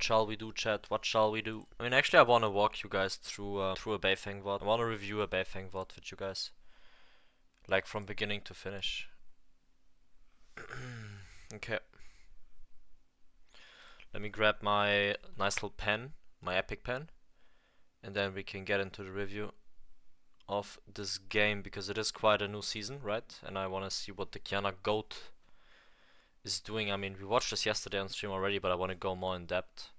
What shall we do, chat? What shall we do? I mean, actually, I want to walk you guys through through a Beifeng VOD. I want to review a Beifeng VOD with you guys, like from beginning to finish. Okay. Let me grab my nice little pen, my epic pen, and then we can get into the review of this game, because it is quite a new season, right? And I want to see what the Qiyana GOAT is doing. I mean, we watched this yesterday on stream already, but I want to go more in depth.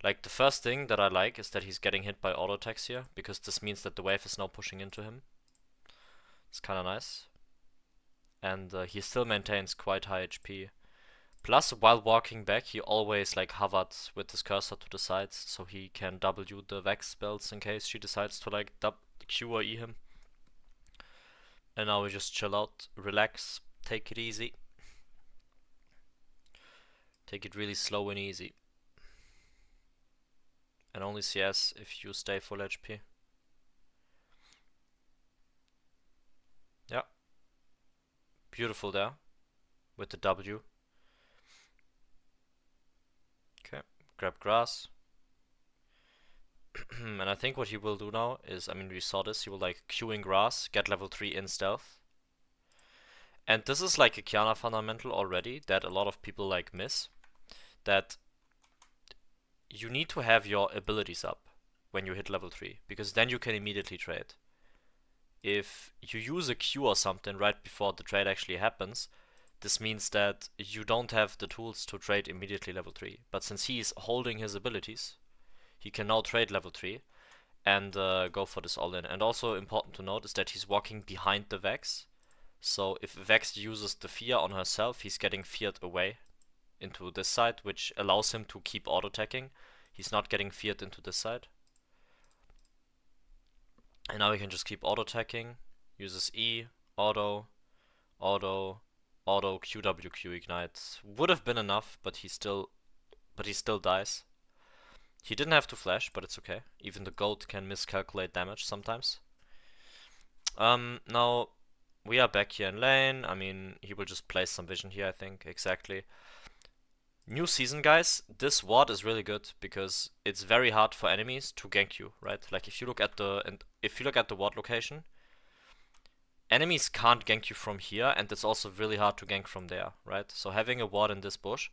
Like, the first thing that I like is that he's getting hit by auto attacks here, because this means that the wave is now pushing into him. It's kind of nice. And he still maintains quite high HP. Plus, while walking back, he always like hovered with his cursor to the sides, so he can W the Vex spells in case she decides to like Q or E him. And now we just chill out, relax, take it easy. Take it really slow and easy. And only CS if you stay full HP. Yeah. Beautiful there. With the W. Okay. Grab grass. And I think what he will do now is, I mean, we saw this, he will like Q in grass, get level 3 in stealth. And this is like a Qiyana fundamental already that a lot of people like miss. That you need to have your abilities up when you hit level 3, because then you can immediately trade. If you use a Q or something right before the trade actually happens, this means that you don't have the tools to trade immediately level 3. But since he is holding his abilities, he can now trade level 3 and go for this all-in. And also important to note is that he's walking behind the Vex. So if Vex uses the fear on herself, he's getting feared away into this side, which allows him to keep auto-attacking. He's not getting feared into this side. And now he can just keep auto-attacking. Uses E, auto, auto, auto, QWQ ignite. Would have been enough, but he still dies. He didn't have to flash, but it's okay. Even the GOAT can miscalculate damage sometimes. Now we are back here in lane. I mean, he will just place some vision here, I think. Exactly. New season, guys. This ward is really good because it's very hard for enemies to gank you, right? Like if you look at the ward location, enemies can't gank you from here, and it's also really hard to gank from there, right? So having a ward in this bush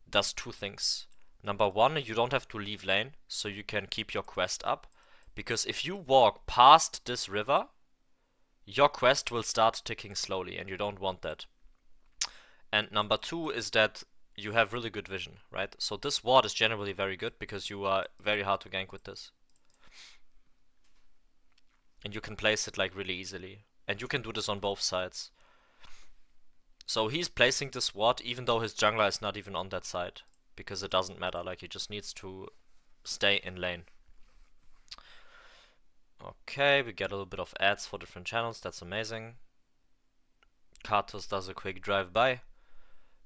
does two things. Number one, you don't have to leave lane, so you can keep your quest up. Because if you walk past this river, your quest will start ticking slowly, and you don't want that. And number two is that you have really good vision, right? So this ward is generally very good because you are very hard to gank with this. And you can place it like really easily. And you can do this on both sides. So he's placing this ward even though his jungler is not even on that side. Because it doesn't matter, like he just needs to stay in lane. Okay, we get a little bit of ads for different channels, that's amazing. Kartus does a quick drive-by,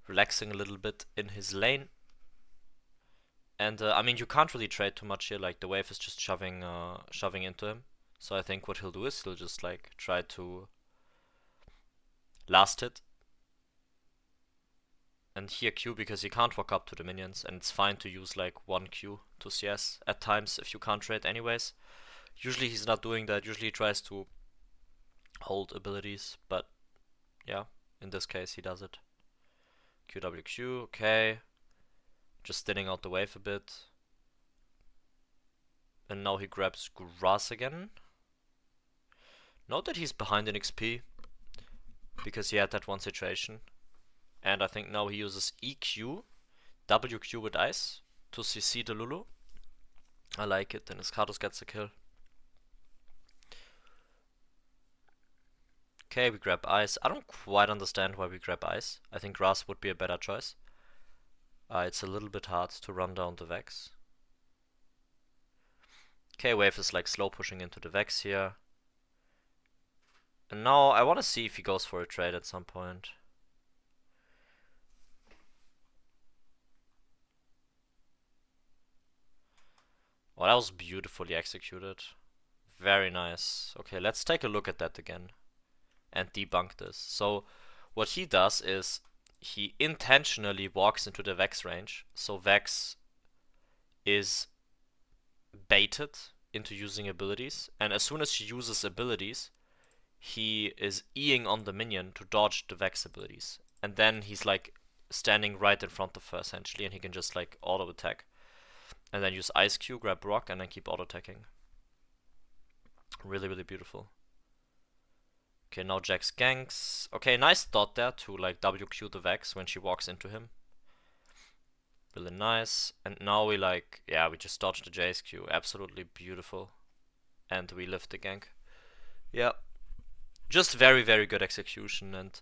relaxing a little bit in his lane. And I mean, you can't really trade too much here, like the wave is just shoving into him. So I think what he'll do is he'll just like try to last hit. And here Q because he can't walk up to the minions, and it's fine to use like one Q to CS at times if you can't trade anyways. Usually he's not doing that, usually he tries to hold abilities, but yeah, in this case he does it. QWQ, okay. Just thinning out the wave a bit. And now he grabs grass again. Note that he's behind in XP, because he had that one situation. And I think now he uses EQ, WQ with ice to CC the Lulu. I like it, and his Kartus gets a kill. Okay, we grab ice. I don't quite understand why we grab ice. I think grass would be a better choice. It's a little bit hard to run down the Vex. Okay, wave is like slow pushing into the Vex here. And now I want to see if he goes for a trade at some point. Well, that was beautifully executed. Very nice. Okay, let's take a look at that again and debunk this. So what he does is he intentionally walks into the Vex range. So Vex is baited into using abilities, and as soon as she uses abilities, he is Eing on the minion to dodge the Vex abilities. And then he's like standing right in front of her essentially, and he can just like auto attack. And then use Ice Q, grab Rock, and then keep auto attacking. Really, really beautiful. Okay, now Jax ganks. Okay, nice dot there to like WQ the Vex when she walks into him. Really nice. And now we like, yeah, we just dodged the Jace Q. Absolutely beautiful. And we lift the gank. Yeah. Just very, very good execution. And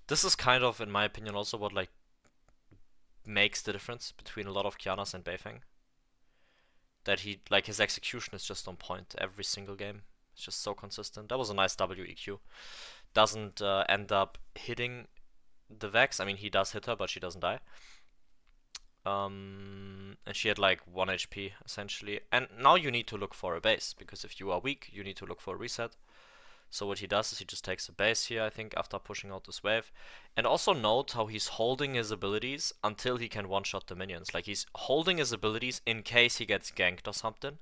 this is kind of, in my opinion, also what like makes the difference between a lot of Qiyana's and Beifeng. That he, like, his execution is just on point every single game. It's just so consistent. That was a nice WEQ. Doesn't end up hitting the Vex. I mean, he does hit her, but she doesn't die. And she had like 1 HP essentially. And now you need to look for a base, because if you are weak, you need to look for a reset. So what he does is he just takes a base here, I think, after pushing out this wave. And also note how he's holding his abilities until he can one-shot the minions. Like, he's holding his abilities in case he gets ganked or something.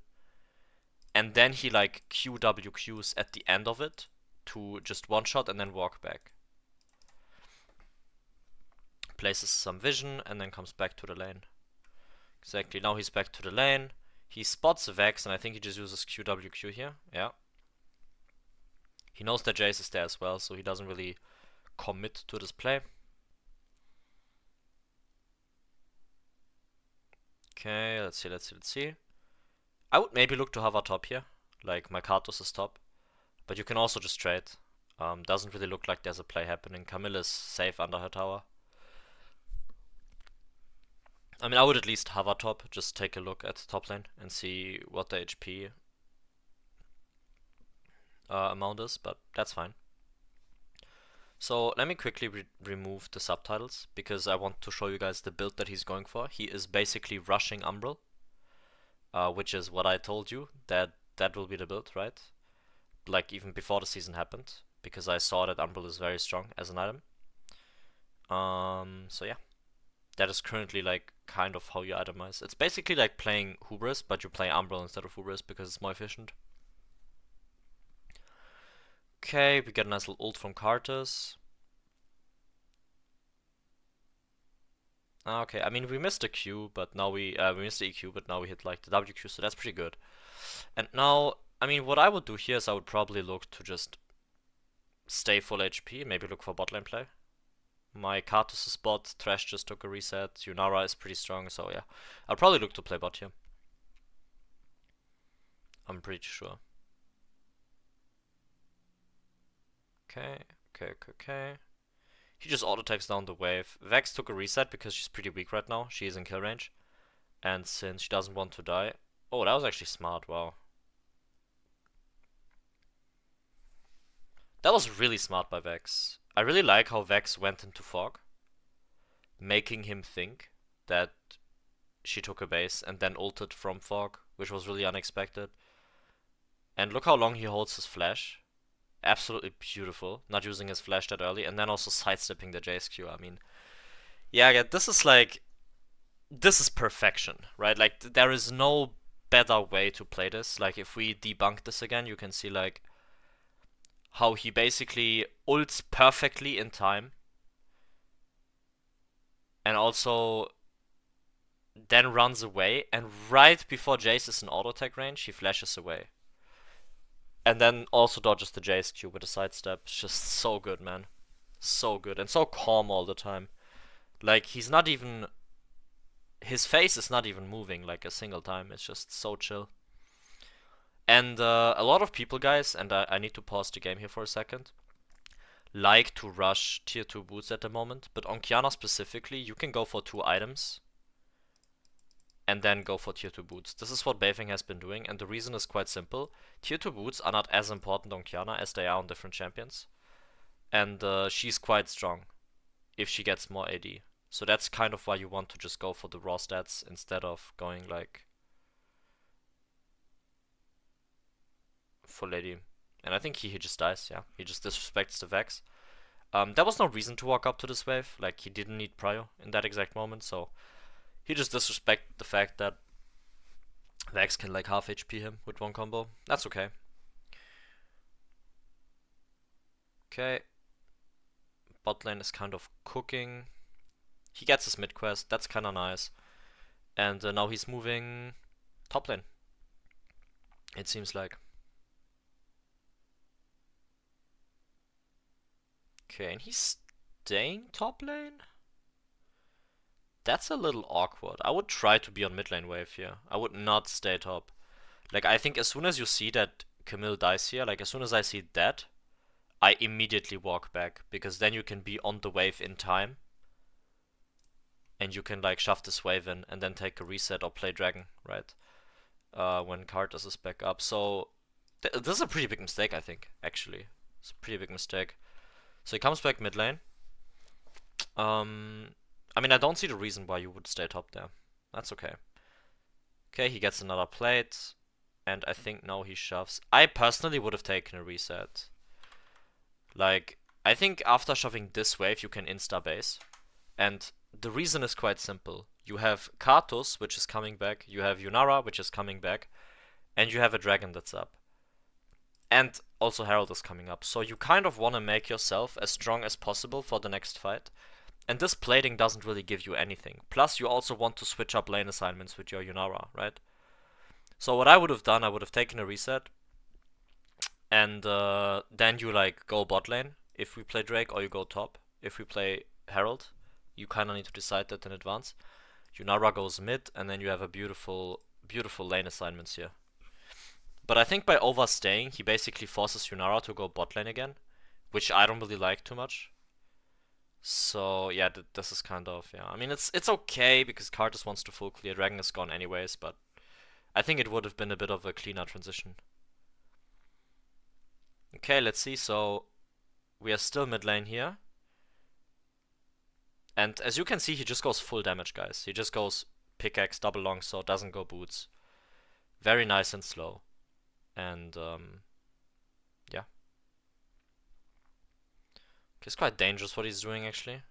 And then he like QWQs at the end of it to just one-shot and then walk back. Places some vision and then comes back to the lane. Exactly, now he's back to the lane. He spots the Vex and I think he just uses QWQ here. Yeah. He knows that Jace is there as well, so he doesn't really commit to this play. Okay, let's see. I would maybe look to hover top here, like my Karthus is top. But you can also just trade. Doesn't really look like there's a play happening. Camille is safe under her tower. I mean, I would at least hover top, just take a look at top lane and see what the HP amount is, but that's fine. So let me quickly remove the subtitles, because I want to show you guys the build that he's going for. He is basically rushing Umbral, which is what I told you, that will be the build, right? Like, even before the season happened, because I saw that Umbral is very strong as an item. So yeah. That is currently like kind of how you itemize. It's basically like playing Hubris, but you play Umbral instead of Hubris because it's more efficient. Okay, we get a nice little ult from Karthus. Okay, I mean, we missed the Q, but now we missed the EQ, but now we hit like the WQ, so that's pretty good. And now, I mean, what I would do here is I would probably look to just stay full HP, maybe look for bot lane play. My Karthus is bot, Thresh just took a reset, Yunara is pretty strong, so yeah. I'll probably look to play bot here. I'm pretty sure. Okay. He just auto-attacks down the wave. Vex took a reset because she's pretty weak right now. She is in kill range. And since she doesn't want to die... Oh, that was actually smart, wow. That was really smart by Vex. I really like how Vex went into Fog, making him think that she took a base and then ulted from Fog, which was really unexpected. And look how long he holds his flash. Absolutely beautiful, not using his flash that early, and then also sidestepping the Jace Q. I mean, yeah, this is like, this is perfection, right? Like, there is no better way to play this. Like, if we debunk this again, you can see like how he basically ults perfectly in time, and also then runs away, and right before Jace is in auto attack range, he flashes away. And then also dodges the Jace Q with a sidestep. It's just so good, man. So good. And so calm all the time. Like, he's not even... His face is not even moving like a single time. It's just so chill. And a lot of people, guys, and I need to pause the game here for a second, like to rush tier 2 boots at the moment. But on Qiyana specifically, you can go for 2 items and then go for tier 2 boots. This is what Beifeng has been doing, and the reason is quite simple. Tier 2 boots are not as important on Qiyana as they are on different champions. And she's quite strong if she gets more AD. So that's kind of why you want to just go for the raw stats instead of going like full AD. And I think he just dies, yeah. He just disrespects the Vex. There was no reason to walk up to this wave. Like, he didn't need prio in that exact moment, so he just disrespected the fact that Vex can like half HP him with one combo. That's okay. Okay. Bot lane is kind of cooking. He gets his mid quest. That's kind of nice. And now he's moving top lane. It seems like. Okay, and he's staying top lane? That's a little awkward. I would try to be on mid lane wave here. I would not stay top. Like, I think as soon as you see that Camille dies here, like as soon as I see that, I immediately walk back. Because then you can be on the wave in time. And you can like shove this wave in and then take a reset or play dragon, right? When Karthus is back up. So, this is a pretty big mistake, I think, actually. It's a pretty big mistake. So he comes back mid lane. I mean, I don't see the reason why you would stay top there. That's okay. Okay, he gets another plate. And I think now he shoves. I personally would have taken a reset. Like, I think after shoving this wave, you can insta-base. And the reason is quite simple. You have Karthus, which is coming back. You have Yunara, which is coming back. And you have a dragon that's up. And also Herald is coming up. So you kind of want to make yourself as strong as possible for the next fight. And this plating doesn't really give you anything. Plus, you also want to switch up lane assignments with your Yunara, right? So what I would have done, I would have taken a reset. And then you like go bot lane if we play Drake, or you go top if we play Herald. You kind of need to decide that in advance. Yunara goes mid, and then you have a beautiful, beautiful lane assignments here. But I think by overstaying, he basically forces Yunara to go bot lane again, which I don't really like too much. So yeah, this is kind of, yeah. I mean, it's okay because Karthus wants to full clear. Dragon is gone anyways, but I think it would have been a bit of a cleaner transition. Okay, let's see. So we are still mid lane here. And as you can see, he just goes full damage, guys. He just goes pickaxe, double longsword, doesn't go boots. Very nice and slow. And yeah. It's quite dangerous what he's doing, actually.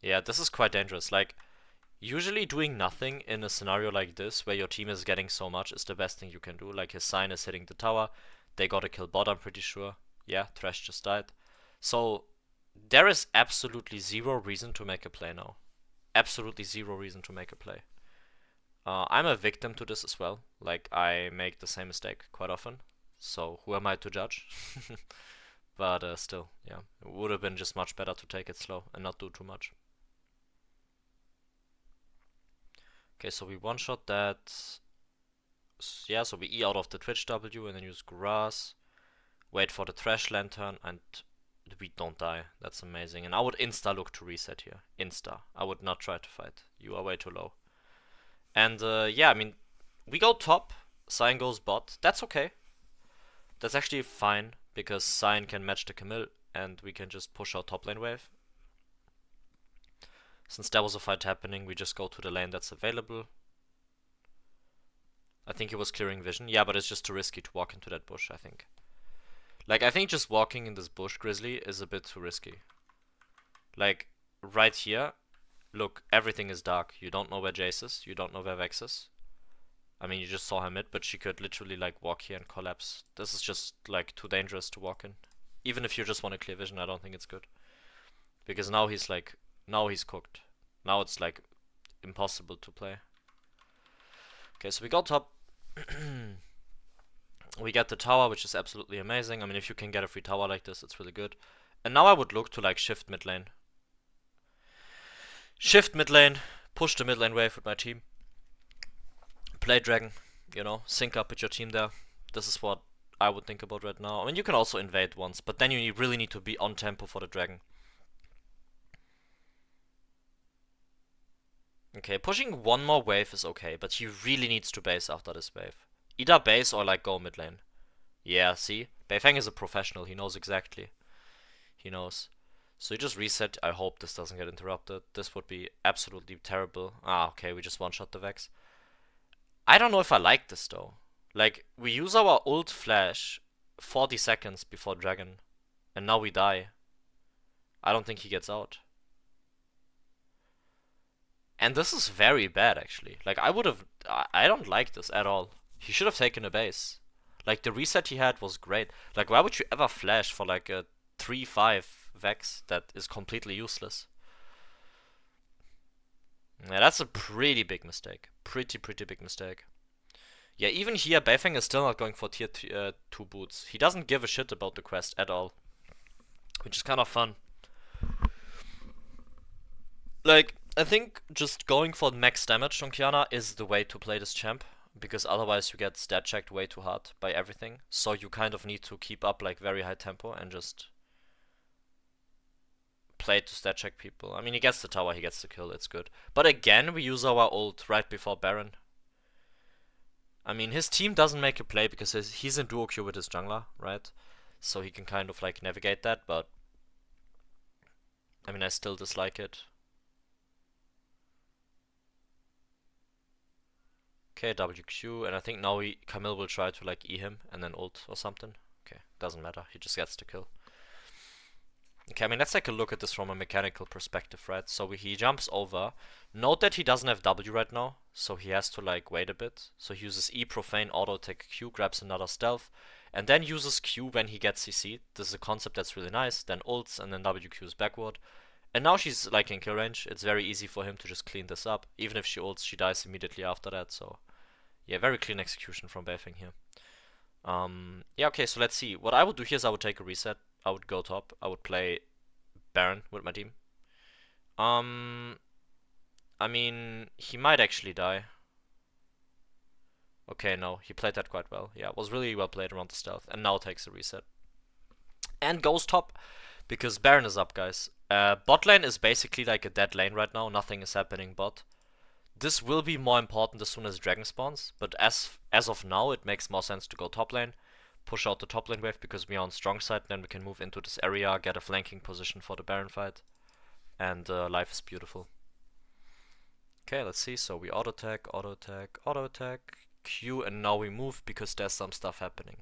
Yeah, this is quite dangerous. Like, usually doing nothing in a scenario like this, where your team is getting so much, is the best thing you can do. Like, his sign is hitting the tower. They got a kill bot, I'm pretty sure. Yeah, Thresh just died. So, there is absolutely zero reason to make a play now. Absolutely zero reason to make a play. I'm a victim to this as well. Like, I make the same mistake quite often. So, who am I to judge? But still, yeah. It would have been just much better to take it slow and not do too much. Okay, so we one-shot that. Yeah, so we E out of the Twitch W and then use Grass. Wait for the Thresh Lantern and we don't die. That's amazing. And I would insta look to reset here. Insta. I would not try to fight. You are way too low. And yeah, I mean, we go top. Cyan goes bot. That's okay. That's actually fine because Cyan can match the Camille and we can just push our top lane wave. Since there was a fight happening, we just go to the lane that's available. I think he was clearing vision. Yeah, but it's just too risky to walk into that bush, I think. Like, I think just walking in this bush, Grizzly, is a bit too risky. Like, right here, look, everything is dark. You don't know where Jace is. You don't know where Vex is. I mean, you just saw her mid, but she could literally, like, walk here and collapse. This is just, like, too dangerous to walk in. Even if you just want to clear vision, I don't think it's good. Because now he's, like, now he's cooked. Now it's, like, impossible to play. Okay, so we got top. We get the tower, which is absolutely amazing. I mean, if you can get a free tower like this, it's really good. And now I would look to, like, shift mid lane. Shift mid lane, push the mid lane wave with my team. Play dragon, you know, sync up with your team there. This is what I would think about right now. I mean, you can also invade once, but then you really need to be on tempo for the dragon. Okay, pushing one more wave is okay, but he really needs to base after this wave. Either base or like go mid lane. Yeah, see? Beifeng is a professional, he knows exactly. He knows. So you just reset, I hope this doesn't get interrupted. This would be absolutely terrible. Ah, okay, we just one-shot the Vex. I don't know if I like this though. Like, we use our ult flash 40 seconds before dragon. And now we die. I don't think he gets out. And this is very bad, actually. Like, I don't like this at all. He should have taken a base. Like, the reset he had was great. Like, why would you ever flash for, like, a 3-5 Vex that is completely useless? Yeah, that's a pretty big mistake. Pretty big mistake. Yeah, even here, Beifeng is still not going for tier 2 boots. He doesn't give a shit about the quest at all. Which is kind of fun. Like, I think just going for max damage on Qiyana is the way to play this champ. Because otherwise you get stat checked way too hard by everything. So you kind of need to keep up like very high tempo and just play to stat check people. I mean, he gets the tower, he gets the kill, it's good. But again, we use our ult right before Baron. I mean, his team doesn't make a play because he's in duo queue with his jungler, right? So he can kind of like navigate that, but I mean, I still dislike it. Okay, WQ, and I think now Camille will try to like E him and then ult or something. Okay, doesn't matter, he just gets the kill. Okay, I mean, let's take a look at this from a mechanical perspective, right? So he jumps over. Note that he doesn't have W right now, so he has to like wait a bit. So he uses E, profane, auto attack Q, grabs another stealth, and then uses Q when he gets CC. This is a concept that's really nice. Then ults, and then WQs backward. And now she's like in kill range. It's very easy for him to just clean this up. Even if she ults, she dies immediately after that. So yeah, very clean execution from Beifeng here. Yeah, okay, so let's see. What I would do here is I would take a reset. I would go top. I would play Baron with my team. I mean, he might actually die. Okay, no, he played that quite well. Yeah, it was really well played around the stealth. And now takes a reset. And goes top, because Baron is up, guys. Bot lane is basically like a dead lane right now. Nothing is happening bot. This will be more important as soon as Dragon spawns, but as of now, it makes more sense to go top lane, push out the top lane wave because we are on strong side, then we can move into this area, get a flanking position for the Baron fight, and life is beautiful. Okay, let's see, so we auto attack, Q, and now we move because there's some stuff happening.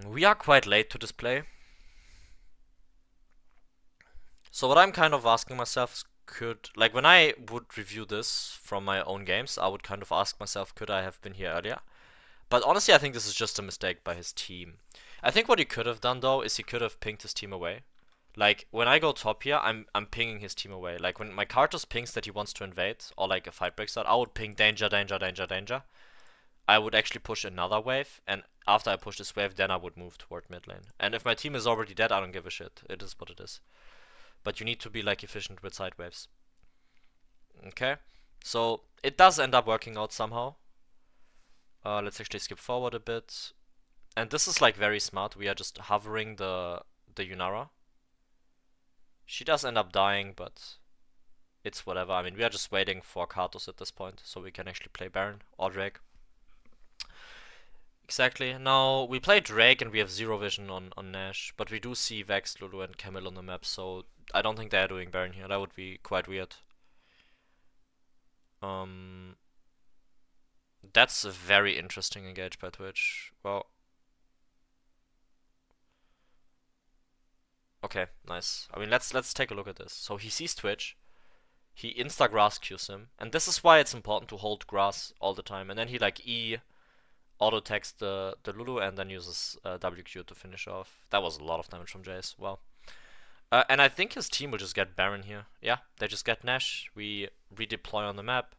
We are quite late to this play. So what I'm kind of asking myself is, like when I would review this from my own games, I would kind of ask myself, could I have been here earlier? But honestly, I think this is just a mistake by his team. I think what he could have done though is he could have pinged his team away. Like when I go top here, I'm pinging his team away. Like when my Karthus pings that he wants to invade or like a fight breaks out, I would ping danger. I would actually push another wave, and after I push this wave, then I would move toward mid lane. And if my team is already dead, I don't give a shit. It is what it is. But you need to be like efficient with side waves. Okay, so it does end up working out somehow. Let's actually skip forward a bit. And this is like very smart. We are just hovering the Yunara. She does end up dying, but it's whatever. I mean, we are just waiting for Karthus at this point, so we can actually play Baron or Drake. Exactly. Now, we play Drake and we have zero vision on Nash, but we do see Vex, Lulu, and Camille on the map, so I don't think they're doing Baron here. That would be quite weird. That's a very interesting engage by Twitch. Well. Okay, nice. I mean, let's take a look at this. So he sees Twitch, he insta grass Qs him, and this is why it's important to hold grass all the time. And then he like E auto attacks the Lulu and then uses WQ to finish off. That was a lot of damage from Jace. Well, and I think his team will just get Baron here. Yeah, they just get Nash. We redeploy on the map,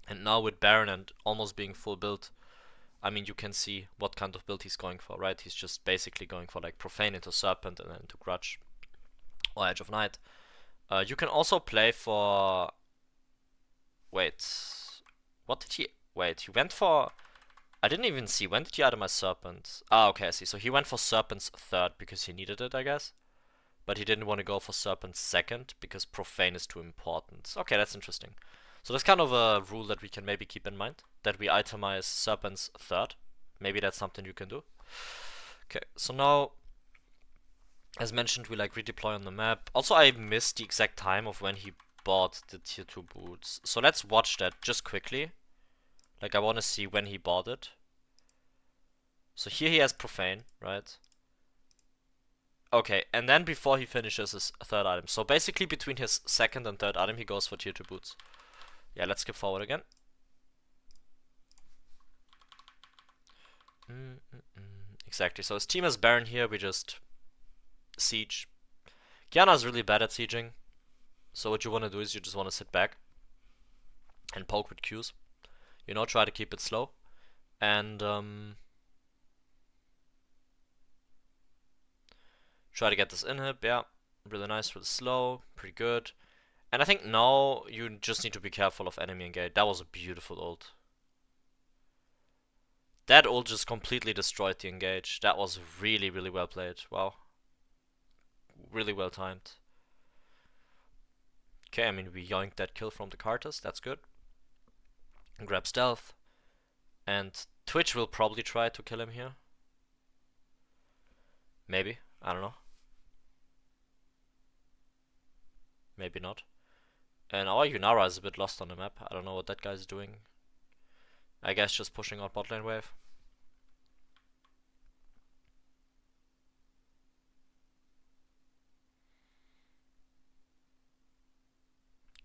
and now with Baron and almost being full build, I mean, you can see what kind of build he's going for, right? He's just basically going for like Profane into Serpent and then into Grudge or Edge of Night. You can also play for... Wait, what did he... Wait, he went for... I didn't even see, when did he itemize Serpent? Ah, okay, I see. So he went for Serpent's third because he needed it, I guess. But he didn't want to go for Serpent's second because Profane is too important. Okay, that's interesting. So that's kind of a rule that we can maybe keep in mind, that we itemize Serpent's third. Maybe that's something you can do. Okay, so now, as mentioned, we like redeploy on the map. Also, I missed the exact time of when he bought the tier 2 boots. So let's watch that just quickly. Like, I want to see when he bought it. So here he has Profane, right? Okay, and then before he finishes his third item. So basically between his second and third item, he goes for tier 2 boots. Yeah, let's skip forward again. Exactly, so his team is Baron here, we just siege. Qiyana is really bad at sieging. So what you want to do is you just want to sit back and poke with Qs. You know, try to keep it slow. And try to get this inhib, yeah. Really nice, really slow, pretty good. And I think now you just need to be careful of enemy engage. That was a beautiful ult. That ult just completely destroyed the engage. That was really, really well played. Wow. Really well timed. Okay, I mean, we yoinked that kill from the Karthus. That's good. And grab stealth. And Twitch will probably try to kill him here. Maybe. I don't know. Maybe not. And our Yunara is a bit lost on the map. I don't know what that guy's doing. I guess just pushing out bot lane wave.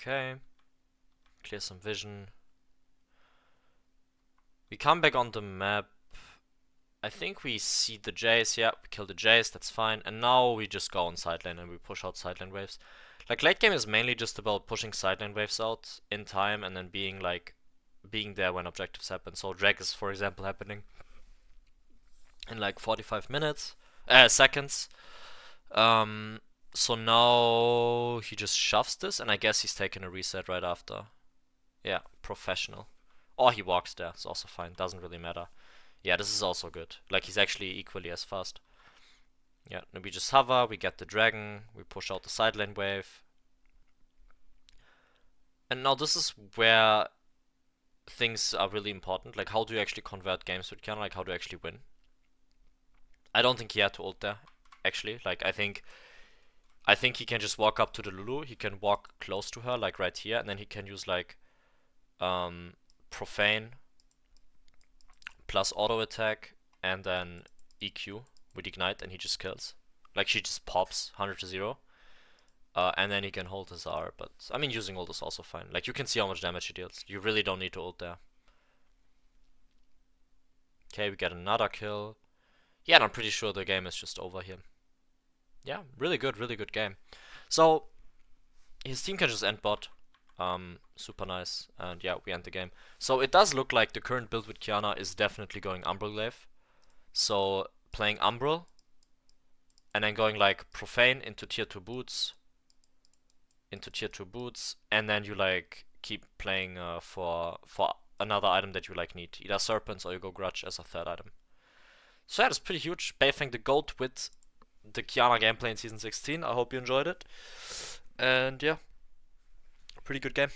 Okay. Clear some vision. We come back on the map. I think we see the Jace. Yeah, we kill the Jace. That's fine. And now we just go on side lane and we push out side lane waves. Like, late game is mainly just about pushing side lane waves out in time and then being there when objectives happen. So drag is, for example, happening in like 45 seconds. So now he just shoves this, and I guess he's taking a reset right after. Yeah, professional. Or he walks there, it's also fine, doesn't really matter. Yeah, this is also good. Like, he's actually equally as fast. Yeah, then we just hover, we get the dragon, we push out the side lane wave. And now this is where things are really important. Like, how do you actually convert games with Qiyana? Like, how do you actually win? I don't think he had to ult there, actually. Like, I think he can just walk up to the Lulu. He can walk close to her, like right here, and then he can use like Profane plus auto attack and then EQ with Ignite, and he just kills. Like, she just pops 100-0. And then he can hold his R, but I mean, using ult is also fine. Like, you can see how much damage he deals. You really don't need to ult there. Okay, we get another kill. Yeah, and I'm pretty sure the game is just over here. Yeah, really good game. So, his team can just end bot. Super nice. And yeah, we end the game. So, it does look like the current build with Qiyana is definitely going Umbral Glaive. So, playing Umbral. And then going like Profane into tier 2 boots. And then you like keep playing for another item that you like need. Either Serpents or you go Grudge as a third item. So yeah, that's pretty huge. Beifeng the GOAT with the Qiyana gameplay in Season 16. I hope you enjoyed it. And yeah, pretty good game.